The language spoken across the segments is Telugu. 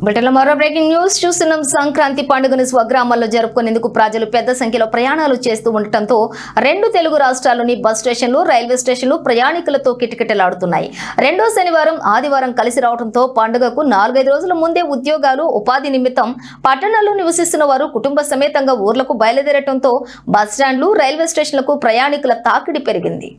బ్రిటన్లో మరో బ్రేకింగ్ న్యూస్ చూస్తున్నాం. సంక్రాంతి పండుగను స్వగ్రామాల్లో జరుపుకునేందుకు ప్రజలు పెద్ద సంఖ్యలో ప్రయాణాలు చేస్తూ ఉండటంతో రెండు తెలుగు రాష్ట్రాల్లోని బస్ స్టేషన్లు, రైల్వే స్టేషన్లు ప్రయాణికులతో కిటకిటలాడుతున్నాయి. రెండో శనివారం, ఆదివారం కలిసి రావడంతో పండుగకు 4-5 రోజుల ముందే ఉద్యోగాలు, ఉపాధి నిమిత్తం పట్టణాల్లో నివసిస్తున్న వారు కుటుంబ సమేతంగా ఊర్లకు బయలుదేరటంతో బస్ స్టాండ్లు, రైల్వే స్టేషన్లకు ప్రయాణికుల తాకిడి పెరిగింది.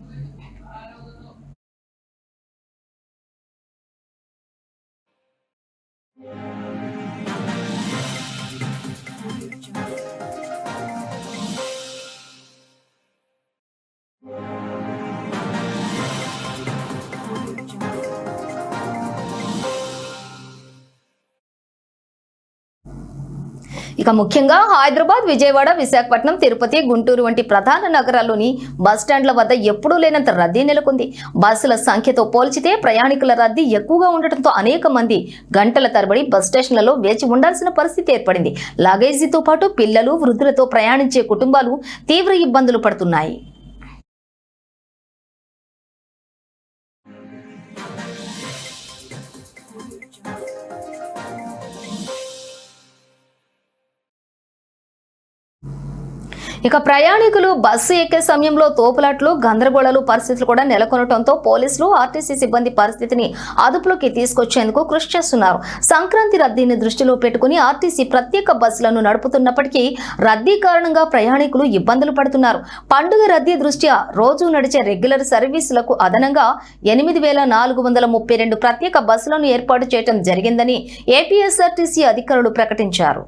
ఇక ముఖ్యంగా హైదరాబాద్, విజయవాడ, విశాఖపట్నం, తిరుపతి, గుంటూరు వంటి ప్రధాన నగరాల్లోని బస్టాండ్ల వద్ద ఎప్పుడూ లేనంత రద్దీ నెలకొంది. బస్సుల సంఖ్యతో పోల్చితే ప్రయాణికుల రద్దీ ఎక్కువగా ఉండటంతో అనేక మంది గంటల తరబడి బస్ స్టేషన్లలో వేచి ఉండాల్సిన పరిస్థితి ఏర్పడింది. లగేజీతో పాటు పిల్లలు, వృద్ధులతో ప్రయాణించే కుటుంబాలు తీవ్ర ఇబ్బందులు పడుతున్నాయి. ఇక ప్రయాణికులు బస్సు ఎక్కే సమయంలో తోపులాట్లు, గందరగోళాలు పరిస్థితులు కూడా నెలకొనడంతో పోలీసులు, ఆర్టీసీ సిబ్బంది పరిస్థితిని అదుపులోకి తీసుకొచ్చేందుకు కృషి చేస్తున్నారు. సంక్రాంతి రద్దీని దృష్టిలో పెట్టుకుని ఆర్టీసీ ప్రత్యేక బస్సులను నడుపుతున్నప్పటికీ రద్దీ కారణంగా ప్రయాణికులు ఇబ్బందులు పడుతున్నారు. పండుగ రద్దీ దృష్ట్యా రోజు నడిచే రెగ్యులర్ సర్వీసులకు అదనంగా 8,432 ప్రత్యేక బస్సులను ఏర్పాటు చేయడం జరిగిందని ఏపీఎస్ఆర్టీసీ అధికారులు ప్రకటించారు.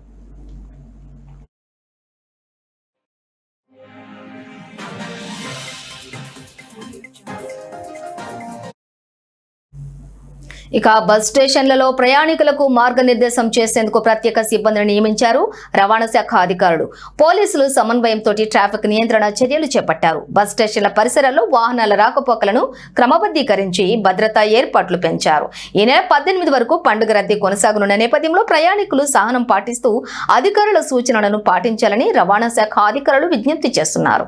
ఇక బస్ స్టేషన్లలో ప్రయాణికులకు మార్గనిర్దేశం చేసేందుకు ప్రత్యేక సిబ్బందిని నియమించారు రవాణా శాఖ అధికారులు. పోలీసులు సమన్వయంతో ట్రాఫిక్ నియంత్రణ చర్యలు చేపట్టారు. బస్ స్టేషన్ల పరిసరాల్లో వాహనాల రాకపోకలను క్రమబద్ధీకరించి భద్రతా ఏర్పాట్లు పెంచారు. ఈ నెల 18 వరకు పండుగ రద్దీ కొనసాగనున్న నేపథ్యంలో ప్రయాణికులు సహనం పాటిస్తూ అధికారుల సూచనలను పాటించాలని రవాణా శాఖ అధికారులు విజ్ఞప్తి చేస్తున్నారు.